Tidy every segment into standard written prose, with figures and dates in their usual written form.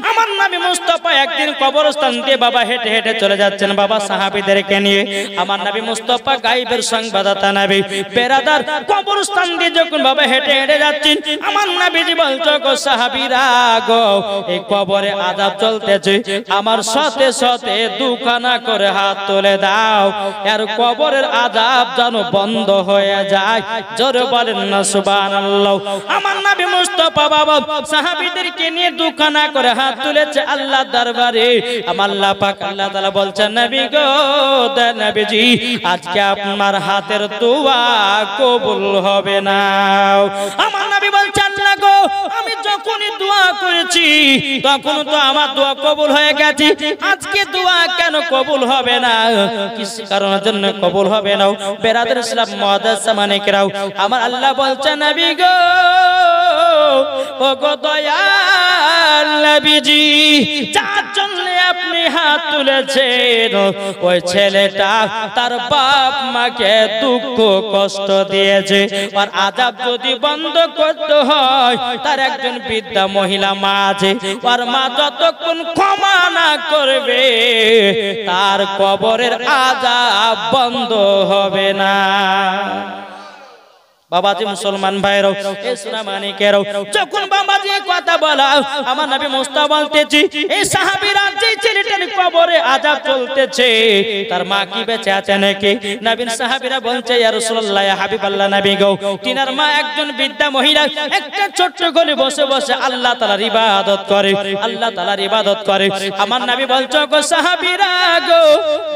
আমার নবী মুস্তাফা একদিন কবরস্থান দিয়ে বাবা হেঁটে হেঁটে চলে যাচ্ছেন বাবা সাহাবীদেরকে নিয়ে। আমার নবী মুস্তাফা গায়েবের সংবাদদাতা নবী বেরাদার কবরস্থান দিয়ে যখন বাবা হেঁটে হেঁটে যাচ্ছেন, আমার নবীজি বলছো গো সাহাবীরা গো, এই কবরে আযাব চলতেছে, আমার সাথে সাথে দুখানা করে হাত তুলে দাও, আর কবরের আযাব যেন বন্ধ হয়ে যায়। জোরে বলেন না সুবহানাল্লাহ। আমার নবী মুস্তাফা বাবা সাহাবীদেরকে নিয়ে দুখানা করে হাত তুলেছে আল্লাহ দরবারে। আমার আল্লাহ পাক আল্লাহ তাআলা বলছেন নবী গো, নবীজি আজকে আপনার হাতের দোয়া কবুল হবে না। আমার নবী বলছেন আল্লাহ গো, আমি যখনই দোয়া করেছি তখন তো আমার দোয়া কবুল হয়ে গেছে, আজকে দোয়া কেন কবুল হবে না? কিছু কারণের জন্য কবুল হবে না। বেরাদার ইসলাম মুআদ্দাস মানিকরাও, আমার আল্লাহ বলছেন নবী গো, ও গো দয়াল নবীজি, যার জন্য আপনি হাত তুলেছেন ওই ছেলেটা তার বাপ মাকে দুঃখ কষ্ট দিয়েছে, আর আযাব যদি বন্ধ করতে হয় তার একজন বৃদ্ধা মহিলা মা আছে, আর মা যতক্ষণ ক্ষমা না করবে তার কবরের আযাব বন্ধ হবে না। বাবাজি মুসলমান ভাইরাও, এই সোনা মানিকেরাও, যখন বাবাজি কথা বলা আমার নবী মুস্তাফা বলতেছি এই সাহাবীরা যে ছেলেটার কবরে আযাব চলতেছে তার মা কি বেঁচে আছে নাকি? নবীর সাহাবীরা বলছে ইয়া রাসূলুল্লাহ, ইয়া হাবিবাল্লাহ নবী গো, তিনার মা একজন বৃদ্ধা মহিলা একটা ছোট্ট গলি বসে বসে আল্লাহ তাআলার ইবাদত করে, আল্লাহ তাআলার ইবাদত করে। আমার নবী বলছো গো সাহাবীরা গো,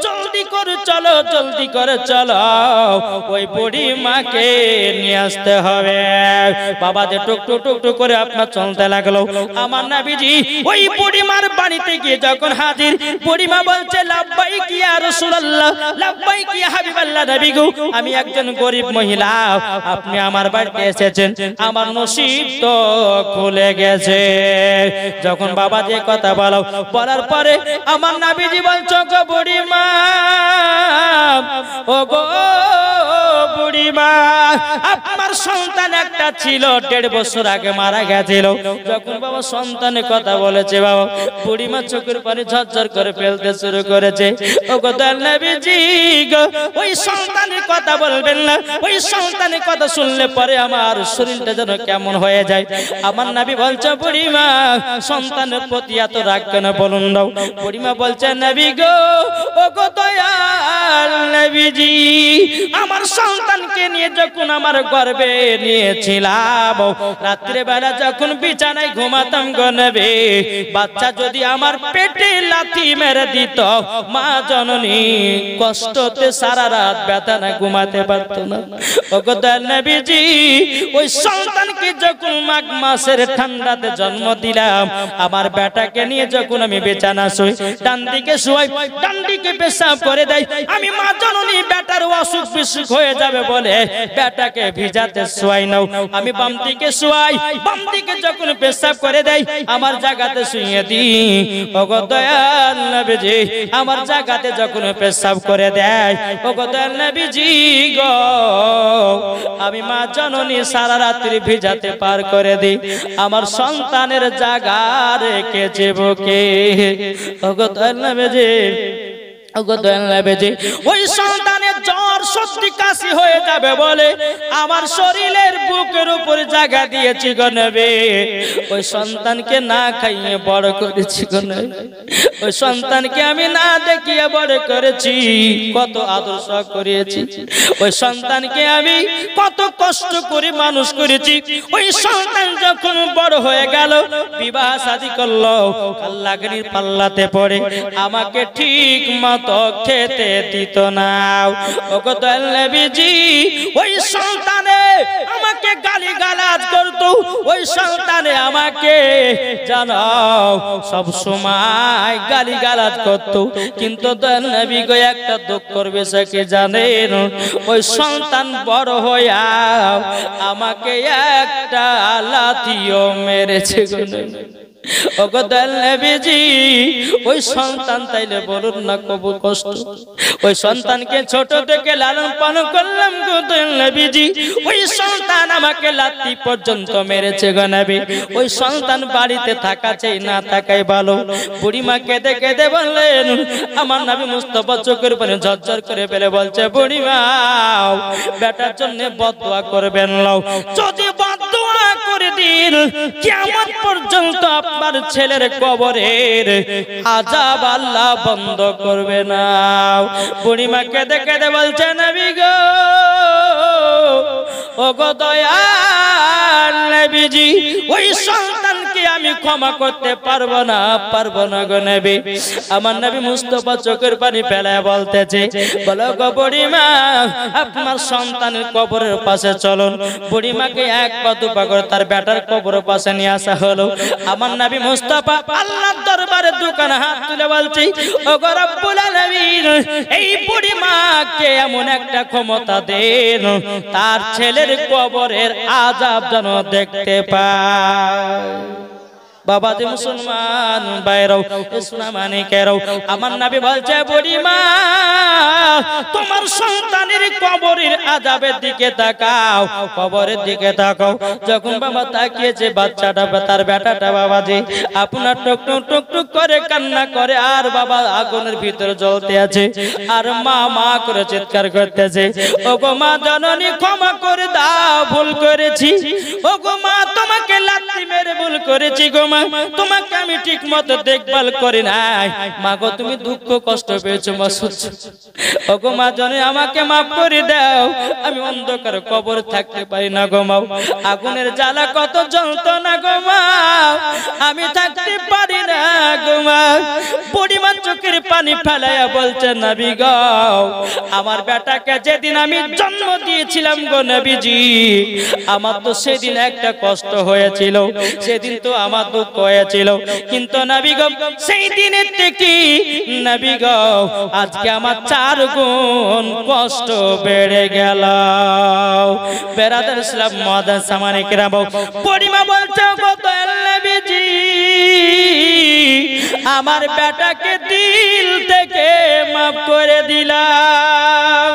জলদি করে চলো, জলদি করে চলো, ওই বুড়ি মাকে নিয়ে আসতে হবে। বাবা যে টুক টুক টুক টুক করে আপনার চলতে লাগলো। আমার নবীজি ওই বুড়িমার বাড়িতে গিয়ে যখন হাজির, বুড়িমা বলছে লাব্বাইক ইয়া রাসূলুল্লাহ, লাব্বাইক ইয়া হাবিবাল্লাহ নবী গো, আমি একজন গরিব মহিলা, আপনি আমার বাড়িতে এসেছেন, আমার নসিব তো খুলে গেছে। যখন বাবা যে কথা বলো বলার পরে আমার নবীজি বলছো গো বুড়িমা, ও গো বুড়িমা, আপনার সন্তান একটা ছিল 1.5 বছর আগে মারা গেছিল। যখন বাবা সন্তানের কথা বলেছে বাবা বুড়িমা চোখের পানি ঝরঝর করে ফেলতে শুরু করেছে। ও গো দয়াল নবীজি গো, ওই সন্তানের কথা বলবেন না, ওই সন্তানের কথা শুনলে পরে আমার শরীরটা যেন কেমন হয়ে যায়। আমার নবী বলছে বুড়িমা, সন্তানের প্রতি এত রাগ কেন বলুন দাও? বুড়িমা বলছে নবী গো, ও গো দয়াল নবীজি, আমার সন্তানকে নিয়ে যখন আমার গর্ভে নিয়েছিলাম, রাত্রে বেলা যখন বিছানায় ঘুমাতাম গো নবী, বাচ্চা যদি আমার পেটে লাথি মেরে দিত, মা জননী কষ্টতে সারা রাত ব্যথা না ঘুমাতে পারত না। ও গো দয়াল নবীজি, ওই সন্তানকে যখন মাঘ মাসের ঠান্ডাতে জন্ম দিলাম, আমার বেটাকে নিয়ে যখন আমি বিছানা শুই, ডান দিকে শুই, ডান দিকে পেশাব করে দেয়, আমি মা জননী বেটার অসুখ বিসুখ হয়ে যাবে বলে বেটাকে ভিজাতে শুয়াই নাও, আমি বাম দিকে শুয়াই, বাম দিকে যখন পেশাব করে দেয় আমার জায়গাতে শুইয়ে দিই। ও গো দয়াল নবীজি, আমার জায়গাতে যখন পেশাব করে দেয়, ও গো দয়াল নবীজি গো, আমি মা জননী সারা রাত্রি ভিজাতে পার করে দিই, আমার সন্তানের জায়গা রেখেছে বুকে। ও গো দয়াল নবীজি, ও গো দয়াল নবীজি, ওই সন্তানের জ্বর সর্দি কাশি হয়ে যাবে বলে আমার শরীরের বুকের উপর জায়গা দিয়েছি গো নবী। ওই সন্তানকে না খাইয়ে বড় করেছি গো নবী, ওই সন্তানকে আমি না দেখিয়ে বড় করেছি, কত আদর্শ করিয়েছি, ওই সন্তানকে আমি কত কষ্ট করে মানুষ করেছি। ওই সন্তান যখন বড় হয়ে গেল, বিবাহ শাদী করলো, কাল্লাগনির পাল্লাতে পড়ে আমাকে ঠিক মতো খেতে দিত না। ও গো দয়াল নবীজি, ওই সন্তানে আমাকে গালিগালাজ করতো, ওই সন্তানে আমাকে জানাও সব সময় গালিগালাজ করতো। কিন্তু দয়াল নবী গো, একটা দুঃখের বিষয় কি জানেন? ওই সন্তান বড় হইয়া আমাকে একটা লাথিও মেরেছে গো। ওগো দয়াল নবীজি ওই সন্তান তাইলে বলুন না কত কষ্ট ওই সন্তানকে ছোট থেকে লালন পালন করলাম গো দয়াল নবীজি ওই সন্তান আমাকে লাত্তি পর্যন্ত মেরেছে গো নবী ওই সন্তান বাড়িতে থাকা চাই না থাকাই ভালো বুড়িমা কেঁদে কেঁদে বললেন আমার নবী মুস্তাফা চোখের পানি ঝরঝর করে ফেলে বলছে বুড়িমা বেটার জন্য বদদোয়া করবেন নাও যদি বদদোয়া করে দিন কিয়ামত পর্যন্ত আপনার ছেলের কবরের আযাব আল্লাহ বন্ধ করবে না বুড়িমা কেঁদে কেঁদে বলছে নবী গো ওগো দয়াল নবীজি ওই সন্তানকে আমি ক্ষমা করতে পারবো না গো নবী আমার নবী মুস্তাফা চোখের পানি ফেলায় বলতেছে বলো গো বুড়িমা আপনার সন্তানের কবরের পাশে চলুন বুড়িমাকে এক পা দুপা করে তার বেটার কবরের পাশে নিয়ে আসা হলো আমার নবী মুস্তাফা আল্লাহর দরবারে দুখানা হাত তুলে বলছি ওগো রব্বুল আলামিন এই বুড়িমাকে এমন একটা ক্ষমতা দেন তার ছেলের কবরের আযাব যেন দেখতে পায় বাবা যে মুসলমান বাইরাও ইসলাম মানিকেরাও আমার নবী বলছে বুড়িমা তোমার সন্তানের কবরের আযাবের দিকে তাকাও কবরের দিকে তাকাও যখন বাবা তাকিয়েছে বাচ্চাটা তার বেটাটা বাবাজি আপনার টুক টুক টুক টুক করে কান্না করে আর বাবা আগুনের ভিতরে জ্বলতে আছে আর মা মা করে চিৎকার করতেছে ওগো মা জননী ক্ষমা করে দাও ভুল করেছি ওগো মা তোমাকে লাথি মেরে ভুল করেছি গো তোমাকে আমি ঠিক মতো দেখভাল করি নাই মা গো তুমি দুঃখ কষ্ট পেয়েছো মা ওগো মা জনে আমাকে মাফ করে দাও আমি অন্ধকার কবর থাকতে পারি না গো মা আগুনের জ্বালা কত যন্ত্রণা গো মা আমি থাকতে পারি না গো মা বুড়িমা চোখের পানি ফেলাইয়া বলছে নবী গো আমার বেটাকে যেদিন আমি জন্ম দিয়েছিলাম গো নবীজি আমার তো সেদিন একটা কষ্ট হয়েছিল সেদিন তো আমার দুঃখ হয়েছিল কিন্তু নবী গো সেই দিনের থেকে নবী গো আজকে আমার 4 গুণ কষ্ট বেড়ে গেল বেরাদার ইসলাম মাদান সামানে কিরাম বুড়িমা বলছে গো দয়াল নবীজি আমার বেটাকে দিল থেকে মাফ করে দিলাম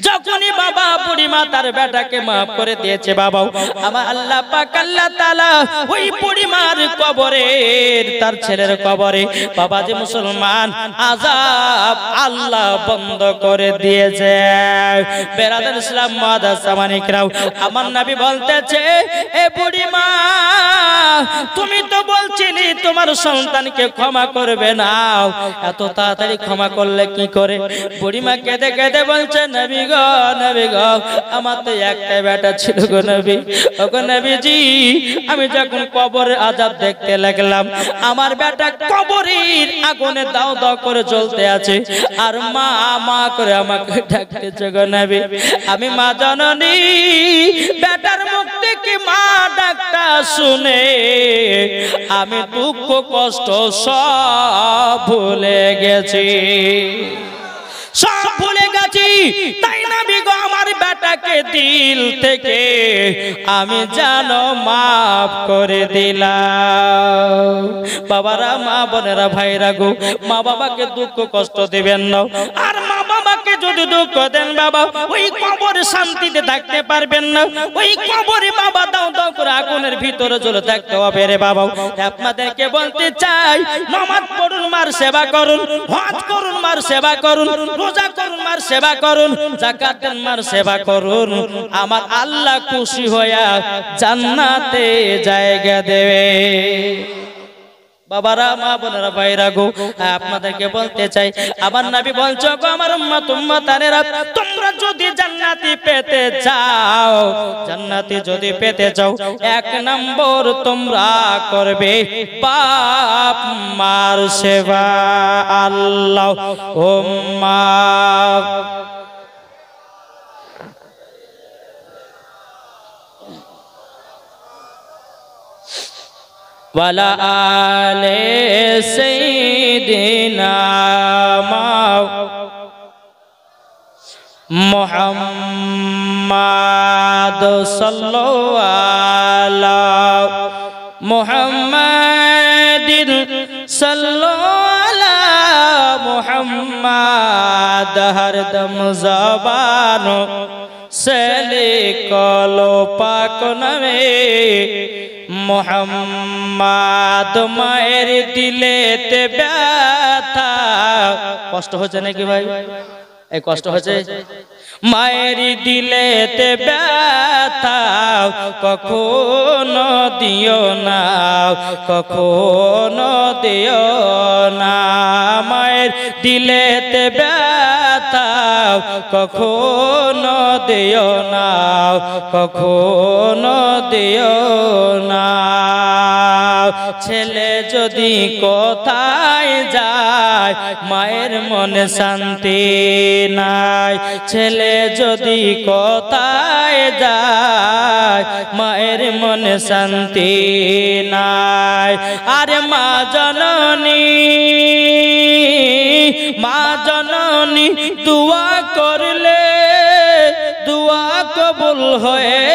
যখনই বাবা বুড়িমা তার বেটাকে মাফ করে দিয়েছে বাবা আমার আল্লাহ পাক আল্লাহ তাআলা ওই বুড়িমার কবরের তার ছেলের কবরে বাবা যে মুসলমান আযাব আল্লাহ বন্ধ করে দিয়েছে বেরাদার ইসলাম মাদ্রাসা মানিকরাও আমার নবী বলতেছে এ বুড়িমা তুমি তো বলছিলে তোমার সন্তানকে ক্ষমা করবে না এত তাড়াতাড়ি ক্ষমা করলে কি করে বুড়িমা কেঁদে কেঁদে বলছে নবী গো আমার তো একটাই বেটা ছিল গো নবী ওগো নবীজি আমি যখন কবরের আযাব দেখতে লাগলাম আমার বেটা কবরের আগুনে দাও দাও করে জ্বলতে আছে আর মা মা করে আমাকে ডাকতেছে গো নবী আমি মা জননী বেটার মুখ থেকে মা ডাকটা শুনে আমি দুঃখ কষ্ট সব ভুলে গেছি সব ভুলে গেছি তাই নবী গো আমার বেটাকে দিল থেকে আমি জানো মাফ করে দিলাম বাবারা মা বোনেরা ভাইরা গো মা বাবাকে দুঃখ কষ্ট দিবেন না আর মা বাবাকে যদি দুঃখ দেন বাবা ওই কবরে শান্তিতে থাকতে পারবেন না ওই কবরে বাবা দাও দাও করে আগুনের ভিতরে জ্বলে থাকতে হবে রে বাবা আপনাদেরকে বলতে চাই নামাজ পড়ুন মার সেবা করুন হজ করুন মার সেবা করুন রোজা করুন মার সেবা করুন যাকাত দেন মার সেবা করুন আমার আল্লাহ খুশি হইয়া জান্নাতে জায়গা দেবে বাবারা মা বোনেরা ভাইরা গো আপনাদেরকে বলতে চাই আমার নবী বলছো গো আমার উম্মত উম্মতানেরা তোমরা যদি জান্নাতি পেতে চাও জান্নাতি যদি পেতে চাও এক নম্বর তোমরা করবে বাপ মার সেবা আল্লাহ উম্মা वाला आले सैयदना मुहम्मद सल्लल्लाहु अलैहि মুহাম্মাদিন সাল্লাল্লাহু আলা মুহাম্মাদ হরদম জবানো से लिखलो पाक नामे মুহাম্মাদ মায়ের দিলেতে ব্যথা কষ্ট হচ্ছে নাকি ভাই এই কষ্ট হচ্ছে মায়ের দিলেতে ব্যথা কখনো দিও না কখনো দিও না মায়ের দিলেতে ব্যথা কখনো দিও না কখনো দিও না ছেলে যদি কোথায় যায় মায়ের মনে শান্তি নাই ছেলে যদি কোথায় যায় মায়ের মনে শান্তি নাই আরে মা জননী দুয়া করলে দুয়া কবুল হয়ে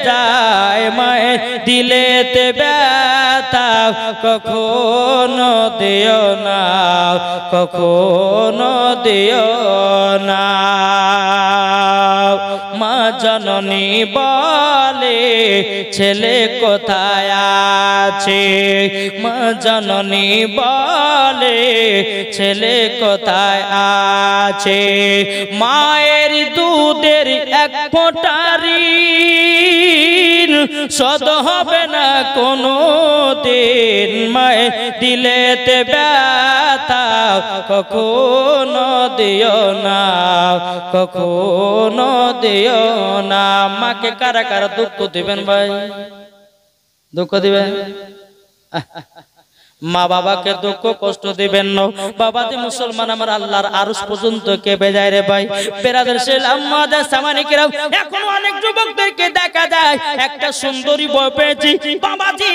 যায় মায়ের দিলেতে ব্যথা কখনো দিও না কখনো দিও না মা জননী বলে ছেলে কোথায় আছে মা জননী বলে ছেলে কোথায় আছে মায়ের দুধের এক ফোঁটারি শোধ হবে না কোনো দিন মায়ের দিলেতে ব্যথা কখনো দিও না কখনো দিও না মাকে কারা কারা দুঃখ দিবেন ভাই দুঃখ দিবেন মা বাবাকে দুঃখ কষ্ট দিবেন না বাবা যে মুসলমান আমার আল্লাহর আরশ পর্যন্ত কে বেজায় রে ভাই বেরাদার ছিলাম মাদার সামানিকেরাও এখন অনেক যুবকদেরকে দেখা যায় একটা সুন্দরী বউ পেয়েছি বাবাজি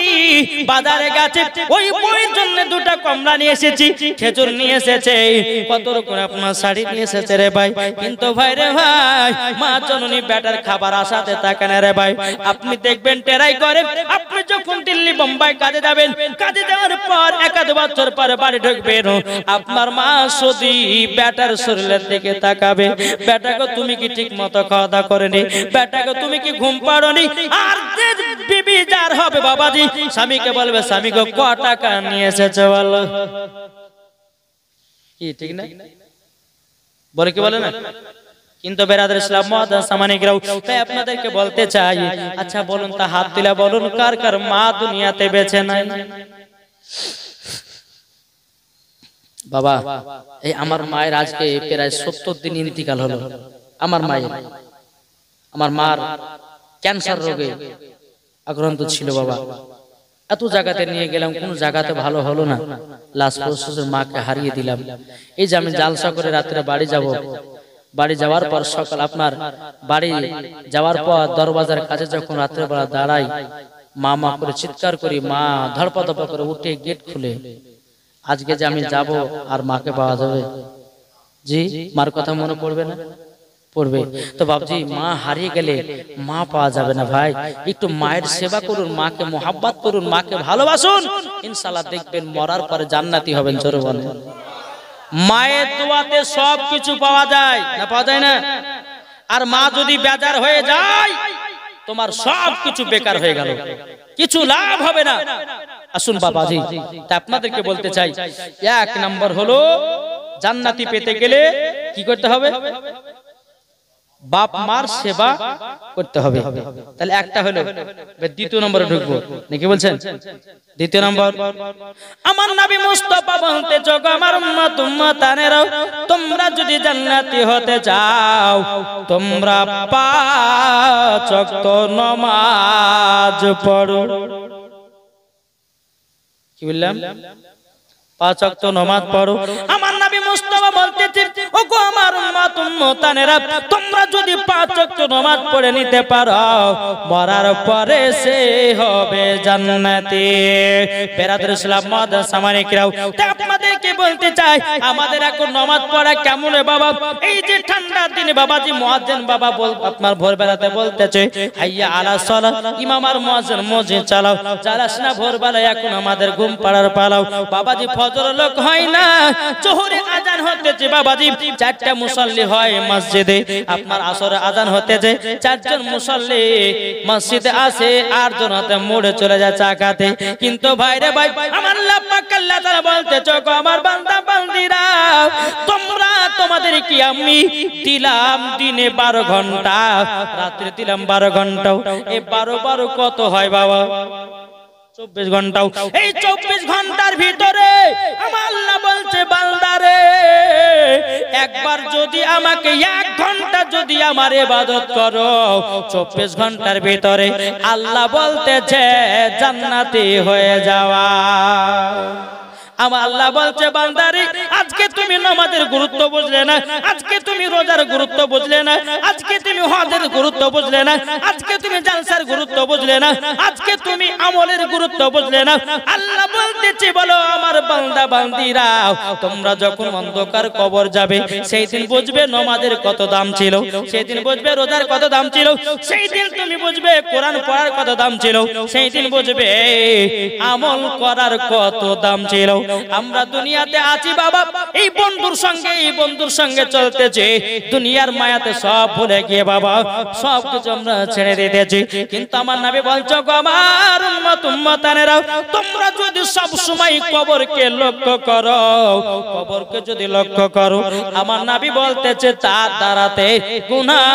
বাজারে গেছে ওই বউয়ের জন্য দুটো কমলা নিয়ে এসেছি খেজুর নিয়ে এসেছে কত রকম আপনার শাড়ি নিয়ে এসেছে রে ভাই কিন্তু ভাই রে ভাই মা জননী বেটার খাবার আশাতে তাকান রে ভাই আপনি দেখবেন টেরাই করে আপনি যখন দিল্লি বোম্বাই কাজে যাবেন কাজে যাওয়ার পর এক আধ বছর পরে বাড়ি ঢুকবেন আপনার মা শুধু বেটার শরীরের দিকে তাকাবে বেটাকে তুমি কি ঠিক মতো খাওয়া দাওয়া করেনি বেটাকে তুমি কি ঘুম পাড়োনি আর যে বিবি যার হবে বাবাজি স্বামীকে বলবে স্বামীকে ক টাকা নিয়ে এসেছে বলো কি ঠিক না বলে কি বলে না কিন্তু বেরাদার ইসলাম মুআদ্দাস সামানিকরাও তাই আপনাদেরকে বলতে চাই আচ্ছা বলুন তা হাত দিলা বলুন কার কার মা দুনিয়াতে বেঁচে নাই বাবা এই আমার মায়ের আজকে প্রায় 70 দিন ইন্তিকাল হলো আমার মার ক্যান্সার রোগে আক্রান্ত ছিল বাবা এত জায়গাতে নিয়ে গেলাম কোন জায়গাতে ভালো হলো না লাস্ট প্রসেসে মাকে হারিয়ে দিলাম এই যে আমি জালসা করে রাতে বাড়ি যাব বাড়ি যাওয়ার পর সকাল আপনার বাড়ি যাওয়ার পর দরওয়াজার কাছে যখন রাতের বেলা দাঁড়াই মা মা করে চিৎকার করি মা ধরপা করে উঠে গেট খুলে আজকে যে আমি যাব আর মাকে পাওয়া যাবে জি মার কথা মনে পড়বে না পড়বে তো বাবজি মা হারিয়ে গেলে মা পাওয়া যাবে না ভাই একটু মায়ের সেবা করুন মাকে মোহাব্বত করুন মাকে ভালোবাসুন ইনশাআল্লাহ দেখবেন মরার পরে জান্নাতি হবেন জোরে বলেন মায়ের দোয়াতে সব কিছু পাওয়া যায় না পাওয়া যায় না আর মা যদি বেজার হয়ে যায় তোমার সব কিছু বেকার হয়ে গেল কিছু লাভ হবে না আসুন বাবাজি তা আপনাদেরকে বলতে চাই এক নাম্বার হলো জান্নাতি পেতে গেলে কি করতে হবে বাপ মার সেবা করতে হবে তাহলে একটা হলো দ্বিতীয় নম্বরে ঢুকবো নাকি বলছেন দ্বিতীয় নম্বর আমার নবী মুস্তাফা বলতে যোগ আমার উম্মত উম্মতানেরাও তোমরা যদি জান্নাতি হতে চাও তোমরা 5 ওয়াক্ত নামাজ পড়ো কি বললাম 5 ওয়াক্ত নামাজ পড়ো আমার নবী মুস্তাফা বলতেছেন ওগো আমার উম্মত উম্মতানেরা তোমরা যদি 5 ওয়াক্ত নামাজ পড়ে নিতে পারো মরার পরে সে হবে জান্নাতি বেরাদর ইসলাম মুআদ্দাস সামানিকরাও তা আপনাদেরকে বলতে চাই আমাদের এখন নামাজ পড়া কেমন বাবা এই যে ঠান্ডার দিনে বাবাজি মুয়াজ্জিন বাবা আপনার ভোরবেলাতে বলতেছে হাইয়া আলা সালাত ইমাম আর মুয়াজ্জিন মসজিদ চালাও চালাস না ভোরবেলায় এখন আমাদের ঘুম পাড়ার পালাও বাবাজি ফজর লোক হয় না জোহরে আজান হতেছে বাবাজি চারটা মুসল্লি হয় মসজিদে আপনার আসরে আজান হতেছে চারজন মুসল্লি মসজিদে আসে আটজন হাতে মোড়ে চলে যায় চা খাতে কিন্তু ভাইরে ভাই আমার আল্লাহ পাক আল্লাহ তাআলা বলতেছে গো আমার বান্দা বান্দিরা তোমরা তোমাদের কি আমি দিলাম দিনে 12 ঘন্টা রাতে দিলাম 12 ঘন্টা এই 12 কত হয় বাবা 24 ঘন্টাও এই 24 ঘন্টার ভিতরে আমার আল্লাহ বলছে বান্দারে একবার যদি আমাকে 1 ঘন্টা যদি আমার ইবাদত করো 24 ঘন্টার ভিতরে আল্লাহ বলতেছে জান্নাতি হয়ে যাওয়া আমার আল্লাহ বলছে বান্দারে আজকে তুমি নামাজের গুরুত্ব বুঝলে না আজকে তুমি রোজার গুরুত্ব বুঝলে না আজকে তুমি হজের গুরুত্ব বুঝলে না আজকে তুমি জালসার গুরুত্ব বুঝলে না আজকে তুমি আমলের গুরুত্ব বুঝলে না আল্লাহ বলতেছে বলো আমার বান্দা বান্দিরা তোমরা যখন অন্ধকার কবর যাবে সেই দিন বুঝবে নামাজের কত দাম ছিল সেই দিন বুঝবে রোজার কত দাম ছিল সেই দিন তুমি বুঝবে কোরআন পড়ার কত দাম ছিল সেই দিন বুঝবে আমল করার কত দাম ছিল আমরা দুনিয়াতে আছি বাবা এই বন্ধুর সঙ্গে চলতেছে দুনিয়ার মায়াতে সব ভুলে গিয়ে বাবা সব কিছু আমরা ছেড়ে দিতেছি কিন্তু আমার নবী বলছো গো আমার উম্মতানেরা তোমরা যদি সব সময় কবরকে লক্ষ্য করো কবরকে যদি লক্ষ্য করো আমার নবী বলতেছে তার দ্বারাতে গুনাহ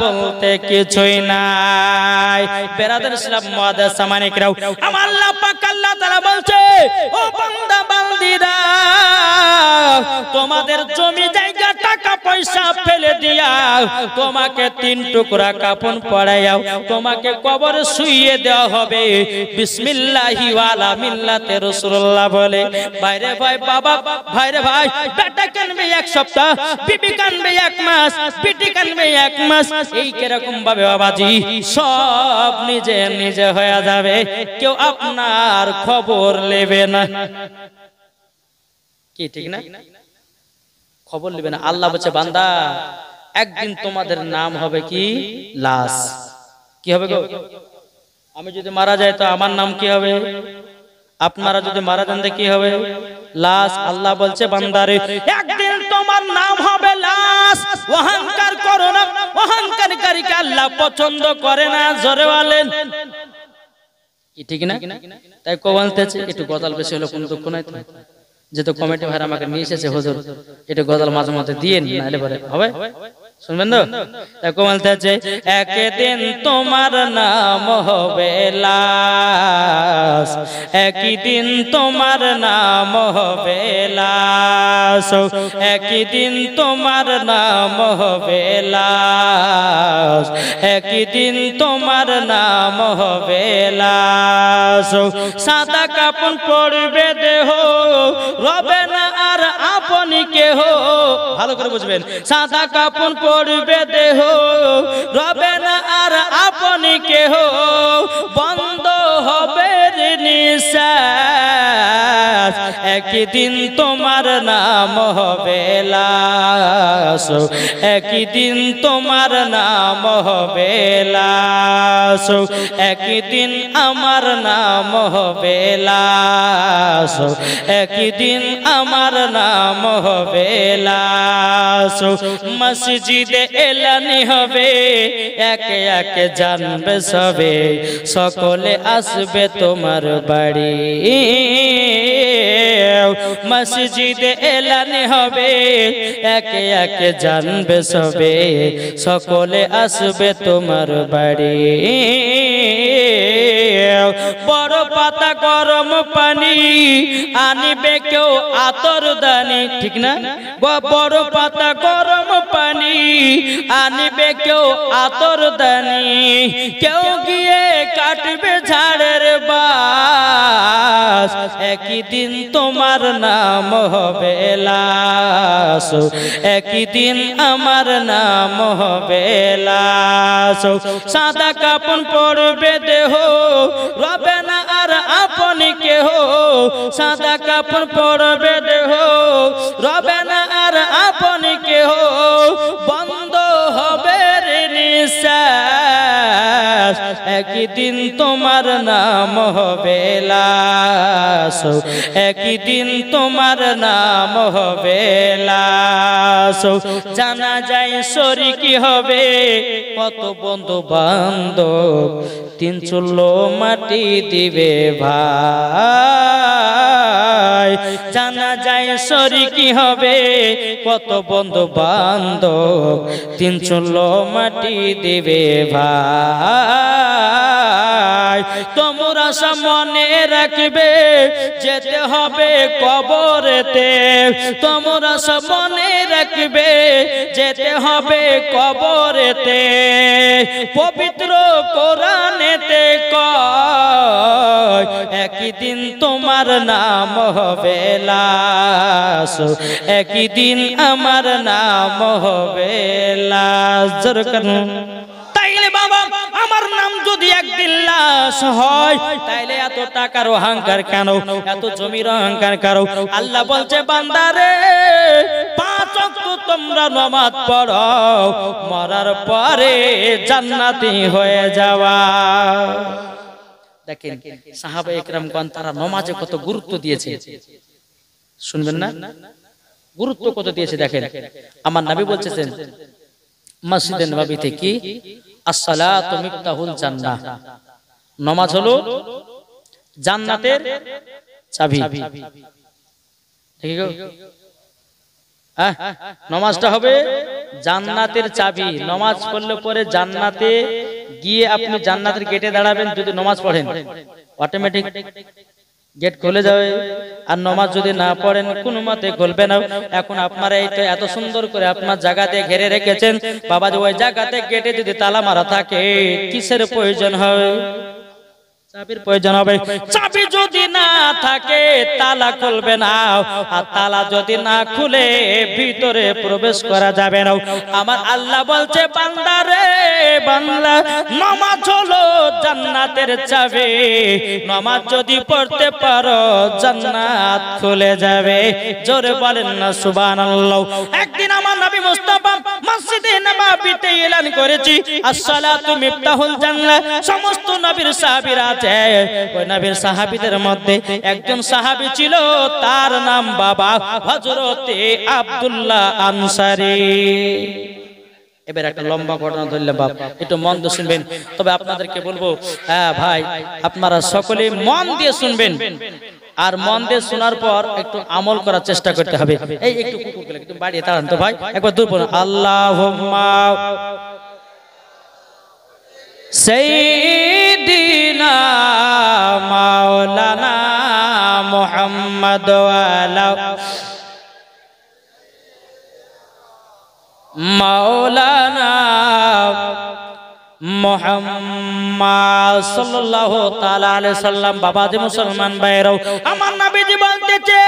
বলতে কিছুই নাই বেরাদার ইসলাম মুআদ্দাস সামানিকরাও আমার আল্লাহ পাক আল্লাহ তাআলা বলছে ও বান্দা বান্দিরা তোমাদের জমি জায়গা টাকা পয়সা ফেলে দিয়া তোমাকে 3 টুকরা কাফন পরাইয়াও তোমাকে কবরে শুইয়ে দেওয়া হবে বিসমিল্লাহি ওয়ালা মিল্লাতে রাসূলুল্লাহ বলে ভাইরে ভাই বাবা ভাইরে ভাই বেটা কানবে 1 সপ্তাহ বিবি কানবে 1 মাস বিটি কানবে 1 মাস এই কিরকম ভাবে বাবাজি সব নিজে নিজে হয়ে যাবে কেউ আপনার খবর নেবে না কি ঠিক না খবর নেবে না আল্লাহ বলছে বান্দা একদিন তোমাদের নাম হবে কি লাশ কি হবে গো আমি যদি মারা যাই তো আমার নাম কি হবে আপনারা যদি মারা যান কি হবে লাশ আল্লাহ বলছে বান্দারে একদিন তোমার নাম হবে লাশ অহংকার করো না অহংকারীকে আল্লাহ পছন্দ করে না জোরে বলেন কি ঠিক না তাই কো বলতেছে একটু গজাল বেশি হলো কোনো দুঃখ নাই তো যেহেতু কমিটি ভাইরা আমাকে নিয়ে এসেছে হুজুর একটু গজাল মাঝে মধ্যে দিয়ে নাইলে পরে হবে শুনবেন তো দেখো বলতেছে একদিন তোমার নাম হবে লাশ একদিন তোমার নাম হবে লাশ একদিন তোমার নাম হবে লাশ একদিন তোমার নাম হবে লাশ সাদা কাপড় পরবে দেহ রবে না আর আপনি কেহ ভালো করে বুঝবেন সাদা কাপড় পরবে দেহ রবে না আর আপনি কেহ বন্ধ হবে নিঃশ্বাস একদিন তোমার নাম হবে লাশ একদিন তোমার নাম হবে লাশ একদিন আমার নাম হবে লাশ একদিন আমার নাম হবে লাশ মসজিদে এলানি হবে একে একে জানবে সবে সকলে আসবে তোমার বাড়ি মসজিদে এলানি হবে একে একে জানবে সবে সকলে আসবে তোমার বাড়ি বড় পাতা গরম পানি আনিবে কেউ আতর দানি ঠিক না বড় পাতা গরম পানি আনিবে কেউ আতর দানি কেউ গিয়ে কাটবে ঝাড়ের বাস একদিন তোমার নাম হবে লাশ একদিন আমার নাম হবে লাশ সাদা কাপড় পরবে দেহ রবে না আর আপনি কেহ সাদা কাপড় পরবে দেহ, রবে না আর আপন কেহ, বন্ধ হবে রে নিঃশ্বাস, একদিন তোমার নাম হবে লাশ, একদিন তোমার নাম হবে লাশ। জানা যায় শরীকি হবে কত বন্ধু বান্ধব, তিন চুলো মাটি দিবে ভাই। জানা যায় শরীকি হবে কত বন্ধু বান্ধব, তিন চুলো মাটি দিবে ভাই। তোমরা মনে রাখবে যেতে হবে কবরেতে, তোমরা মনে রাখবে যেতে হবে কবরেতে। পবিত্র কোরআনেতে কয় একদিন তোমার নাম হবে লাশ, একদিন আমার নাম হবে লাশ। তাইলে বাবা আমার নাম যদি একদিন লাশ হয়, তাইলে এত টাকার অহংকার কেন, এত জমির অহংকার কেন? আল্লাহ বলছে বান্দারে 5 ওয়াক্ত তোমরা নামাজ পড়ো, মরার পরে জান্নাতি হয়ে যাওয়া। দেখেন সাহাবা একরামগণ তারা নামাজে কত গুরুত্ব দিয়েছে, শুনবেন না গুরুত্ব কত দিয়েছে। দেখেন আমার নবী বলছেন মসজিদে নববীতে কি আসসালাতু মিফতাহুল জান্নাহ, নামাজ হলো জান্নাতের চাবি। ঠিক আছে, নামাজটা হবে জান্নাতের চাবি। নামাজ পড়লে পরে জান্নাতে গিয়ে আপনি জান্নাতের গেটে দাঁড়াবেন। যদি নামাজ পড়েন অটোমেটিক গেট খুলে যাবে, আর নামাজ যদি না পড়েন কোন মতে খুলবে না। এখন আপনারা এই তো এত সুন্দর করে আপনার জায়গাতে ঘিরে রেখেছেন, বাবা যে ওই জায়গাতে গেটে যদি তালা মারা থাকে কিসের প্রয়োজন হয়? চাবির প্রয়োজন হবে। চাবি যদি না থাকে তালা খুলবে না, আর তালা যদি না খুলে ভিতরে প্রবেশ করা যাবে না। আমার আল্লাহ বলছে বান্দারে বান্দা নামাজ হলো জান্নাতের চাবি, নামাজ যদি পড়তে পারো জান্নাত খুলে যাবে। জোরে বলেন না সুবহানাল্লাহ। একদিন আমার নবী মুস্তাফা মসজিদে নববীতে এলান করেছি আসসালাতু মিফতাহুল জান্নাহ। সমস্ত নবীর সাহাবীরা ওই নবীর সাহাবীদের মধ্যে একজন সাহাবী ছিল, তার নাম বাবা হযরতে আব্দুল্লাহ আনসারী। এবার একটা লম্বা ঘটনা ধরলে বাপ একটু মন দিয়ে শুনবেন। তবে আপনাদেরকে বলবো হ্যাঁ ভাই আপনারা সকলে মন দিয়ে শুনবেন, আর মন দিয়ে শোনার পর একটু আমল করার চেষ্টা করতে হবে। এই একটু কুকুরগুলো একটু বাড়িয়ে তাড়ান তো ভাই, একবার দূর পড়ুন। আল্লাহুম্মা সাইয়্যিদিনা মাওলানা মুহাম্মদ ওয়ালা মাওলানা মুহাম্মদ সাল্লাল্লাহু তাআলা আলাইহি সাল্লাম। বাবাজি মুসলমান ভাইরাও, আমার নবীজি বলতেছে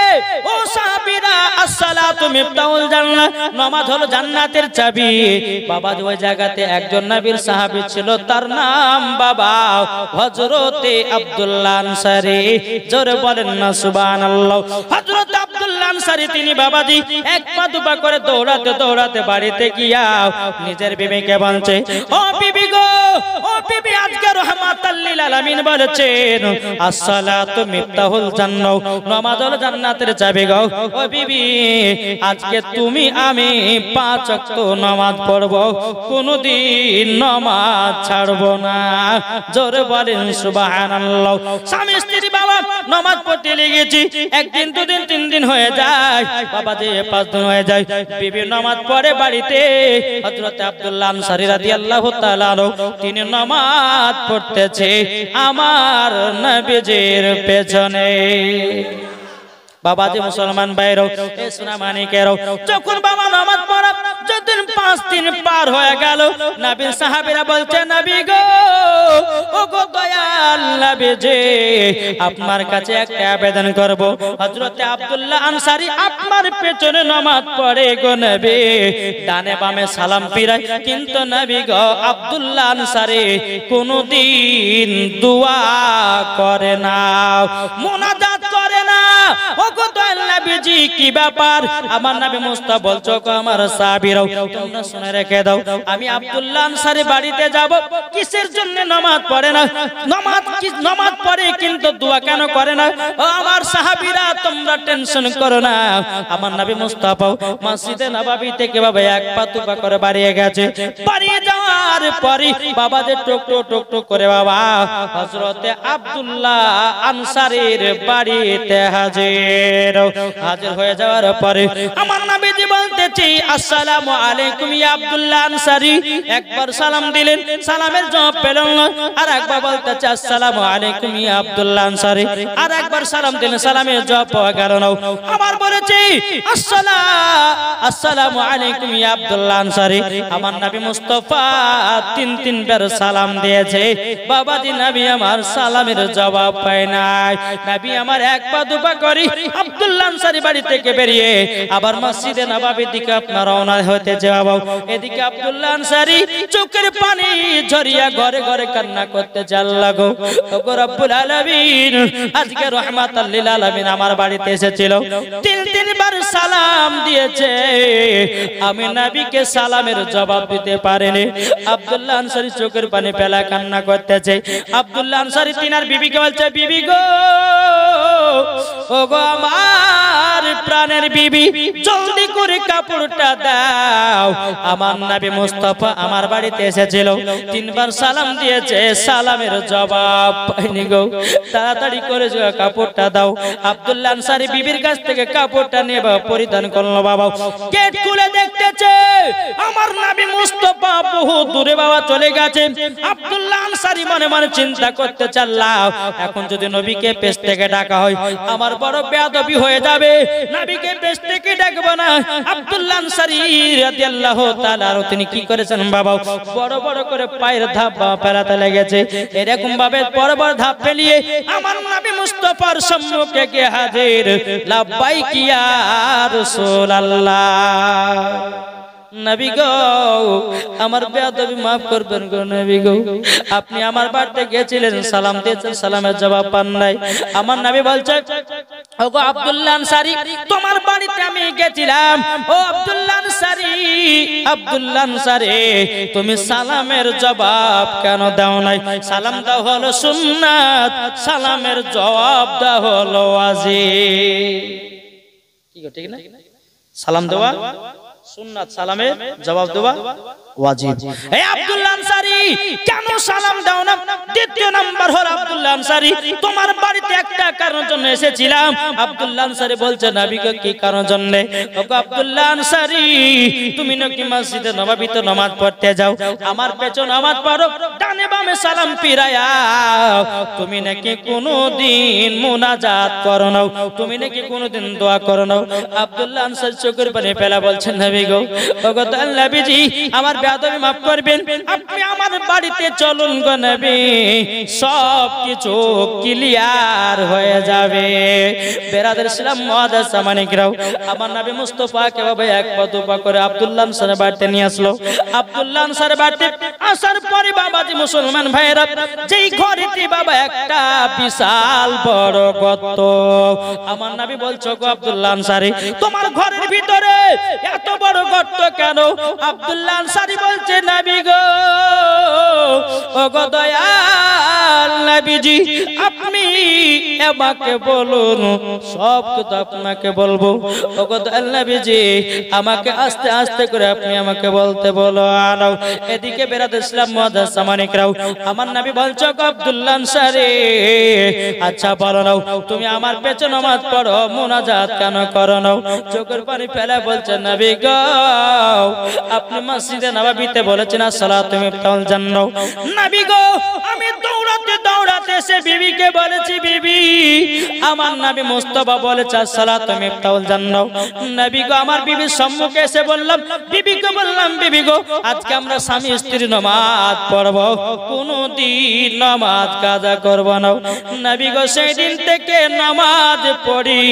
ও সাহাবীরা আসসালাতু মিফতাহুল জান্নাহ, নামাজ হলো জান্নাতের চাবি। বাবাজি ওই জায়গাতে একজন নবীর সাহাবী ছিল, তার নাম বাবা হযরতে আব্দুল্লাহ আনসারী। জোরে বলেন না সুবহানাল্লাহ। হযরত আব্দুল্লাহ আনসারী তিনি বাবাজি এক পা দুপা করে দৌড়াতে দৌড়াতে বাড়িতে গিয়া নিজের বিবিকে বলছে ও বিবি গো, ও বিবি আজকে রাহমাতাল লিল আলামিন বলেছেন আসসালাতু মিফতাহুল জান্নাহ, নামাজ হলো জান্নাতের চাবি গো। ও বিবি আজকে তুমি আমি 5 ওয়াক্ত নামাজ পড়ব, কোনদিন নামাজ ছাড়ব না। জোরে বলেন সুবহানাল্লাহ। স্বামী স্ত্রী বাবা নামাজ পড়তে লেগেছি, একদিন দুদিন 3 দিন হয়ে যায়, বাবা যে 5 দিন হয়ে যায়। বিবি নামাজ পড়ে বাড়িতে, হযরত আব্দুল্লাহ আনসারী রাদিয়াল্লাহু তাআলা তিনি নামাজ পড়তেছে আমার নবীজির পেছনে। বাবাজি মুসলমান ভাইরাও এ সোনা মানিকেরাও, যখন বাবা নামাজ পড়া যতদিন 5 দিন পার হয়ে গেল, নবীর সাহাবীরা বলছে নবী গো, ও গো দয়াল নবী জি, আপনার কাছে একটা আবেদন করব। হযরত আব্দুল্লাহ আনসারী আপনার পেছনে নামাজ পড়ে গো নবী, ডানে বামে সালাম ফিরায়, কিন্তু নবী গো আব্দুল্লাহ আনসারী কোনদিন দোয়া করে না, মুনাজাত করে না। ও গো দয়াল নবীজি কি ব্যাপার? আমার নবী মুস্তাফা বলছো গো আমার সাহাবীরাও, তোমরা শুনে রেখে দাও, আমি আব্দুল্লাহ আনসারী বাড়িতে যাব, কিসের জন্য নামাজ পড়ে না? নামাজ পড়ে কিন্তু দোয়া কেন করে না? ও আমার সাহাবীরা তোমরা টেনশন করো না। আমার নবী মুস্তাফা মসজিদে নববী থেকে বাবা এক পা দুপা করে বাড়িয়ে গেছে, বাড়িয়ে যাওয়ার পরে বাবা যে টুক টুক টুক করে বাবা হযরতে আব্দুল্লাহ আনসারীর বাড়িতে হাজির হয়ে যাওয়ার পরে আমার নবীজি বলতেছি আসসালামু আলাইকুম ইয়া আব্দুল্লাহ আনসারী। একবার সালাম দিলেন, সালামের জবাব পেলেন না, আর একবার বলতেছে আসসালামু আলাইকুম ইয়া আব্দুল্লাহ আনসারী, আর একবার সালাম দিলেন, সালামের জবাব পাওয়া গেল না। আবার বলেছি আসসালামু আলাইকুম ইয়া আব্দুল্লাহ আনসারী। আমার নবী মুস্তাফা 3 বার সালাম দিয়েছে, বাবাজি নবী আমার সালামের জবাব পায় নাই। নবী আমার এক পা দুপা করে আব্দুল্লাহ আনসারী বাড়ি থেকে বেরিয়ে আবার মসজিদে নববীর দিকে আপনার রওনা হতে যাব। এদিকে আব্দুল্লাহ আনসারী চোখের পানি ঝরিয়া ঘরে ঘরে কান্না করতে চাল লাগো, ওগো রব্বুল আলামিন আজকে রহমাতাল লিল আলামিন আমার বাড়িতে এসেছিল, 3 বার সালাম দিয়েছে, আমি নবীকে সালামের জবাব দিতে পারিনি। আব্দুল্লাহ আনসারী চোখের পানি ফেলা কান্না করতেছে। আব্দুল্লাহ আনসারী তিনার বিবিকে বলছে, বিবি গো, ওগো আমার প্রাণের বিবি, জলদি করে কাপড়টা দাও, আমার নবী মুস্তাফা আমার বাড়িতে এসেছিল, 3 বার সালাম দিয়েছে, সালামের জবাব পাইনি গো, তাড়াতাড়ি করে কাপড়টা দাও। আব্দুল্লাহ আনসারী বিবির কাছ থেকে কাপড়টা নিয়ে পরিধান করলো। বাবা গেট খুলে দেখতেছে আমার নবী মুস্তাফা বহু দূরে বাবা চলে গেছে। আব্দুল্লাহ আনসারী মনে মনে চিন্তা করতে চাল্লাও, এখন যদি নবীকে পেছ থেকে ডাকা হয় আমার বড় বেয়াদবি হয়ে যাবে, নবীকে পেছ থেকে ডাকবো না। আব্দুল্লাহ আনসারী রাদিয়াল্লাহু তাআলা তিনি কি করেছেন বাবা, বড় বড় করে পায়ের ধাপ ফেলাতে লেগেছে, এরকম ভাবে বড় বড় ধাপ ফেলিয়ে আমার নবী মুস্তাফার সম্মুখে গিয়ে হাজির, লাব্বাইক ইয়া রাসূলুল্লাহ। নবী গো আমার বেয়াদবি maaf করবেন গো নবী গো, আপনি আমার বাড়িতে গিয়েছিলেন, সালাম দিয়েছেন, সালামের জবাব পান নাই। আমার নবী বলছে, ওগো আব্দুল্লাহ আনসারী তোমার বাড়িতে আমি গিয়েছিলাম, ও আব্দুল্লাহ আনসারী, আব্দুল্লাহ আনসারী তুমি সালামের জবাব কেন দাও নাই? সালাম দাও হলো সুন্নাত, সালামের জবাব দাও হলো ওয়াজিব। কি গো ঠিক না? সালাম দেওয়া সুন্নাত, সালামের জবাব দেওয়া ওয়াজিব। হে আব্দুল্লাহ আনসারী কেন সালাম দাও না? দ্বিতীয় নাম্বার হলো আব্দুল্লাহ আনসারী তোমার বাড়িতে একটা কারণের জন্য এসেছিলাম। আব্দুল্লাহ আনসারী বলছে, নবীকে কি কারণের জন্য? ওগো আব্দুল্লাহ আনসারী তুমি নাকি মসজিদে নববীতে নামাজ পড়তে যাও, আমার পেছনে নামাজ পড়ো, ডানে বামে সালাম ফিরায়া, তুমি নাকি কোনোদিন মুনাজাত করো না, তুমি নাকি কোনোদিন দোয়া করো না। আব্দুল্লাহ আনসারী চোখের পানি ফেলা বলছেন, নবী গো, ওগো দয়াল নবীজি আমার বেয়াদবি maaf করবেন, আপনি আমার বাড়িতে চলুন গো নবী, সব কিছু ক্লিয়ার হয়ে যাবে। বেরাদার ইসলাম মুআদ্দাস সামানিকরাও, আমার নবী মুস্তাফাকে বাবা এক পা দুপা করে আব্দুল্লাহ আনসারী বাড়িতে নিয়ে আসলো। আব্দুল্লাহ আনসারী বাড়িতে আসার পরে বাবাজি মুসলমান ভাইরা, যেই ঘরেতে বাবা একটা বিশাল বড় গর্ত, আমার নবী বলছো গো আব্দুল্লাহ আনসারী তোমার ঘরের ভিতরে এত বড় গর্ত কেন? আব্দুল্লাহ আনসারী বলছে, নবী গো, ওগো দয়াল নবীজি আপনি আমাকে বলুন, সব কথা আপনাকে বলবো। ওগো দয়াল নবীজি আমাকে আস্তে আস্তে করে আপনি আমাকে বলতে বলো আনো। এদিকে বেরাদ ইসলাম মুআদ্দাস সামানিকরাও, আমার নবী বলছো গো আব্দুল্লাহ আনসারী আচ্ছা বলো নাও, তুমি আমার পেছনে নামাজ পড়ো, মুনাজাত কেন করো নাও? চোখের পানি ফেলে বলছে, নবী গো আপনি মসজিদে নববীতে বলেছেন আসসালাতু মিফতাহুল জান্নাহ, নবী গো আমি দৌড়াতে দৌড়াতে এসে বিবিকে বলেছি, বিবি আমার নবী মুস্তাফা বলেছে আসসালাতু মিফতাহুল জান্নাহ। নবী গো, আমার বিবির সম্মুখে এসে বললাম, বিবিকে বললাম, বিবি গো আজকে আমরা স্বামী স্ত্রী নামাজ পড়ব, কোনদিন নামাজ কাজা করব না। নবী গো সেই দিন থেকে নামাজ পড়ি,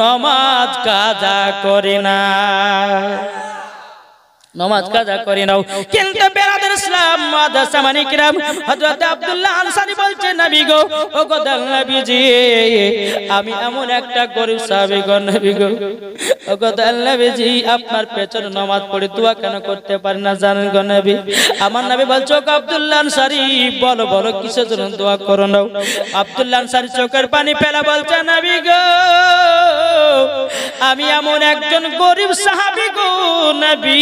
নামাজ কাজা করি না, নামাজ কাজা করি নাও। কিন্তু বেরাদের ইসলাম মাদ্রাসা মানিকরাম হযরত আব্দুল্লাহ আনসারী বলছে, নবী গো, ও গো নবীজি, আমি এমন একটা গরিব সাহাবী গো নবী গো, ও গো নবীজি, আপনার পেছনে নামাজ পড়ে দোয়া কেন করতে পারি না জানেন গো নবী? আমার নবী বলছে, ও গো আব্দুল্লাহ আনসারী, বলো বলো কিসের জন্য দোয়া করো নাও? আব্দুল্লাহ আনসারী চোখের পানি ফেলা বলছে, নবী গো, আমি এমন একজন গরিব সাহাবী গো নবী